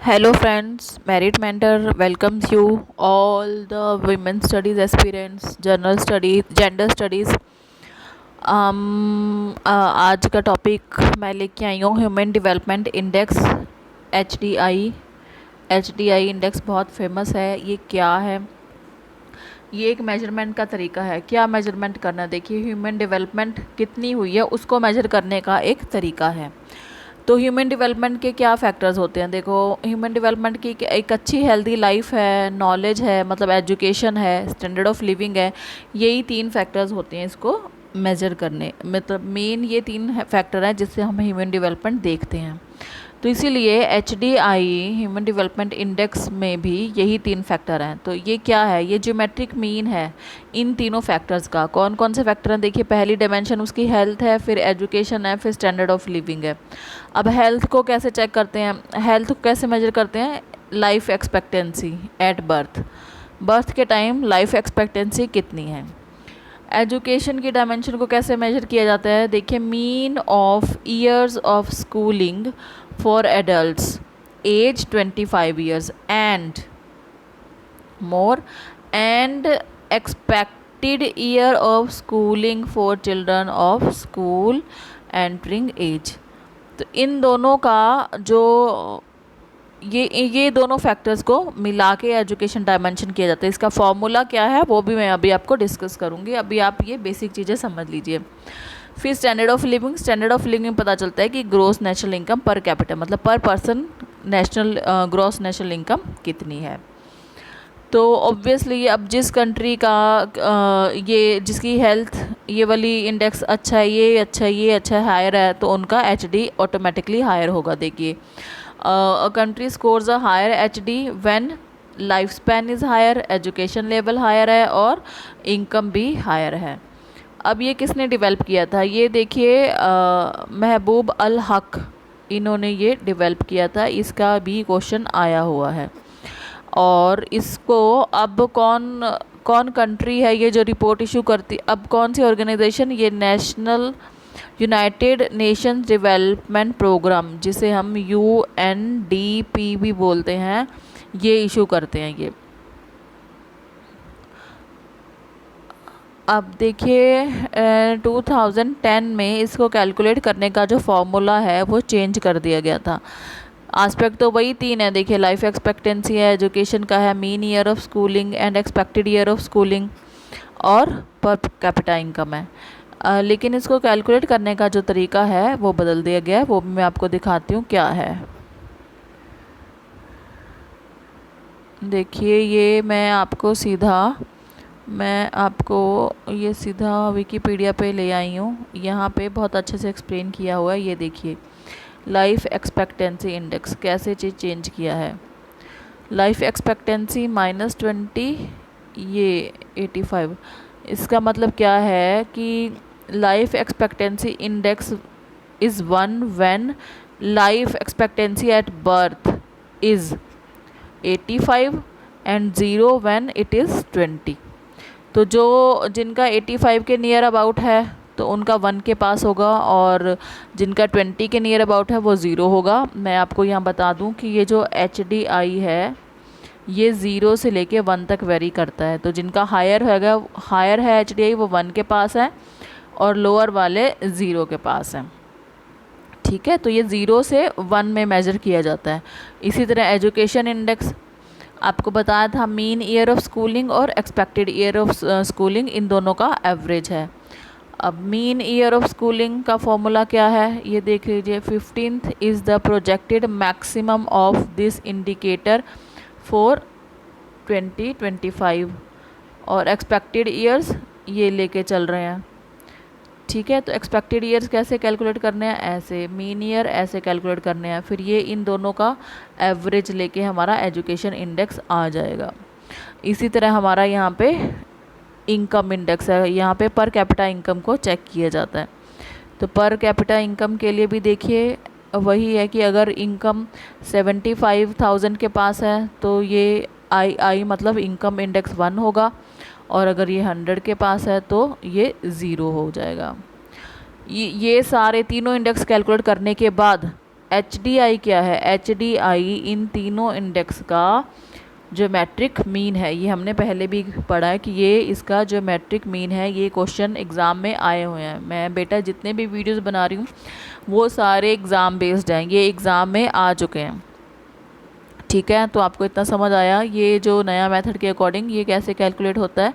Hello friends, Merit Mentor welcomes you all the women studies aspirants, journal studies, gender studies। आज का topic मैं लेके आई हूँ human development index HDI। HDI index बहुत famous है। ये क्या है? ये एक मेजरमेंट का तरीका है। क्या मेजरमेंट करना, देखिए ह्यूमन डेवलपमेंट कितनी हुई है उसको मेजर करने का एक तरीका है। तो ह्यूमन डेवलपमेंट के क्या फैक्टर्स होते हैं? देखो, ह्यूमन डेवलपमेंट की एक अच्छी हेल्दी लाइफ है, नॉलेज है, मतलब एजुकेशन है, स्टैंडर्ड ऑफ लिविंग है। यही 3 फैक्टर्स होते हैं इसको मेजर करने, मतलब मेन ये 3 फैक्टर हैं जिससे हम ह्यूमन डेवलपमेंट देखते हैं। तो इसीलिए HDI ह्यूमन डेवलपमेंट इंडेक्स में भी यही 3 फैक्टर हैं। तो ये क्या है? ये ज्योमेट्रिक मीन है इन तीनों फैक्टर्स का। कौन कौन से फैक्टर हैं? देखिए, पहली डायमेंशन उसकी हेल्थ है, फिर एजुकेशन है, फिर स्टैंडर्ड ऑफ लिविंग है। अब हेल्थ को कैसे चेक करते हैं? हेल्थ को कैसे मेजर करते हैं? Life expectancy at birth. Birth के टाइम लाइफ एक्सपेक्टेंसी कितनी है। एजुकेशन की डायमेंशन को कैसे मेजर किया जाता है? देखिए, mean of years of schooling for adults age 25 years and more and expected year of schooling for children of school entering age. तो इन दोनों का जो ये दोनों फैक्टर्स को मिला के एजुकेशन डायमेंशन किया जाता है। इसका फॉर्मूला क्या है वो भी मैं अभी आपको डिस्कस करूँगी। अभी आप ये बेसिक चीज़ें समझ लीजिए। फिर standard of living. Standard of living पता चलता है कि gross national income per capita, मतलब per person national gross national income कितनी है। तो ऑब्वियसली अब जिस कंट्री का ये जिसकी हेल्थ ये वाली इंडेक्स अच्छा है, ये अच्छा है, ये अच्छा है, हायर है, तो उनका HD ऑटोमेटिकली हायर होगा। देखिए, country scores a higher HD when life span is higher, education level higher है और इनकम भी हायर है। अब ये किसने डेवलप किया था? ये देखिए, महबूब अल हक, इन्होंने ये डेवलप किया था। इसका भी क्वेश्चन आया हुआ है। और इसको अब कौन कौन कंट्री है ये जो रिपोर्ट इशू करती, अब कौन सी ऑर्गेनाइजेशन? ये national United Nations development programme, जिसे हम UNDP भी बोलते हैं, ये इशू करते हैं ये। अब देखिए, 2010 में इसको कैलकुलेट करने का जो फॉर्मूला है वो चेंज कर दिया गया था। आस्पेक्ट तो वही 3 है। देखिए, लाइफ एक्सपेक्टेंसी है, एजुकेशन का है, mean year of schooling and expected year of schooling, और पर कैपिटा इनकम है। लेकिन इसको कैलकुलेट करने का जो तरीका है वो बदल दिया गया है। वो भी मैं आपको दिखाती हूँ क्या है। देखिए, ये मैं आपको ये सीधा विकीपीडिया पे ले आई हूँ। यहाँ पे बहुत अच्छे से एक्सप्लेन किया हुआ है। ये देखिए, लाइफ एक्सपेक्टेंसी इंडेक्स कैसे चेंज किया है। लाइफ एक्सपेक्टेंसी -20, ये 85। इसका मतलब क्या है कि life expectancy index is 1 when life expectancy at birth is 85 and 0 when it is 20। तो जो जिनका 85 के नियर अबाउट है तो उनका 1 के पास होगा, और जिनका 20 के नियर अबाउट है वो 0 होगा। मैं आपको यहाँ बता दूँ कि ये जो HDI है ये 0 से लेके 1 तक वेरी करता है। तो जिनका हायर है HDI वो 1 के पास है, और लोअर वाले 0 के पास हैं। ठीक है, तो ये 0 से 1 में मेजर किया जाता है। इसी तरह एजुकेशन इंडेक्स आपको बताया था, मीन ईयर ऑफ स्कूलिंग और एक्सपेक्टेड ईयर ऑफ स्कूलिंग, इन दोनों का एवरेज है। अब मीन ईयर ऑफ स्कूलिंग का फॉर्मूला क्या है ये देख लीजिए। 15th is the projected maximum of this indicator for 2025, और एक्सपेक्टेड ईयर्स ये लेके चल रहे हैं। ठीक है, तो एक्सपेक्टेड ईयर्स कैसे कैलकुलेट करने हैं? ऐसे, मीन ईयर ऐसे कैलकुलेट करने हैं, फिर ये इन दोनों का एवरेज लेके हमारा एजुकेशन इंडेक्स आ जाएगा। इसी तरह हमारा यहाँ पे इनकम इंडेक्स है, यहाँ पे पर कैपिटा इनकम को चेक किया जाता है। तो पर कैपिटा इनकम के लिए भी देखिए वही है कि अगर इनकम 75,000 के पास है तो ये आई मतलब इनकम इंडेक्स 1 होगा, और अगर ये 100 के पास है तो ये 0 हो जाएगा। ये सारे तीनों इंडेक्स कैलकुलेट करने के बाद HDI क्या है? HDI इन तीनों इंडेक्स का ज्योमेट्रिक मीन है। ये हमने पहले भी पढ़ा है कि ये इसका ज्योमेट्रिक मीन है। ये क्वेश्चन एग्ज़ाम में आए हुए हैं। मैं बेटा जितने भी वीडियोस बना रही हूँ वो सारे एग्ज़ाम बेस्ड हैं, ये एग्ज़ाम में आ चुके हैं। ठीक है, तो आपको इतना समझ आया ये जो नया मेथड के अकॉर्डिंग ये कैसे कैलकुलेट होता है।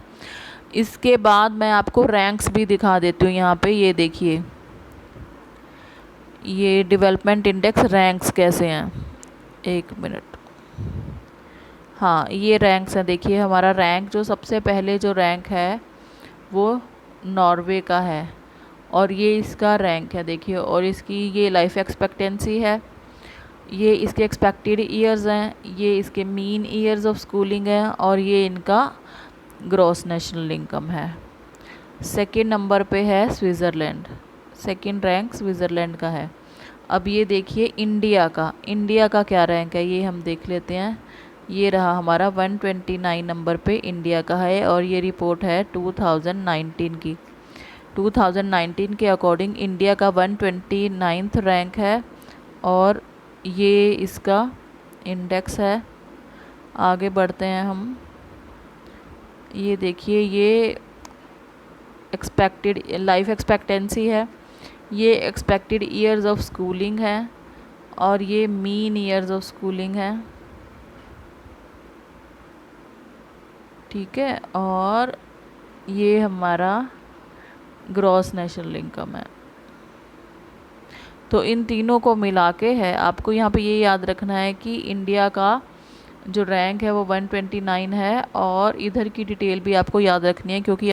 इसके बाद मैं आपको रैंक्स भी दिखा देती हूँ। यहाँ पे ये देखिए, ये डेवलपमेंट इंडेक्स रैंक्स कैसे हैं। एक मिनट, हाँ ये रैंक्स हैं। देखिए हमारा रैंक जो सबसे पहले जो रैंक है वो नॉर्वे का है और ये इसका रैंक है देखिए। और इसकी ये लाइफ एक्सपेक्टेंसी है, ये इसके एक्सपेक्टेड ईयर्स हैं, ये इसके मीन ईयर्स ऑफ स्कूलिंग है और ये इनका ग्रॉस नेशनल इनकम है। सेकंड नंबर पे है स्विट्ज़रलैंड, सेकंड रैंक स्विट्ज़रलैंड का है। अब ये देखिए इंडिया का क्या रैंक है ये हम देख लेते हैं। ये रहा हमारा 129 नंबर पे इंडिया का है और ये रिपोर्ट है 2019 की। 2019 के अकॉर्डिंग इंडिया का 129th रैंक है और ये इसका इंडेक्स है। आगे बढ़ते हैं हम। ये देखिए ये एक्सपेक्टेड लाइफ एक्सपेक्टेंसी है, ये एक्सपेक्टेड ईयर्स ऑफ स्कूलिंग है और ये मीन ईयर्स ऑफ स्कूलिंग है। ठीक है, और ये हमारा ग्रॉस नेशनल इनकम है। तो इन तीनों को मिला के है। आपको यहाँ पे ये याद रखना है कि इंडिया का जो रैंक है वो 129 है और इधर की डिटेल भी आपको याद रखनी है क्योंकि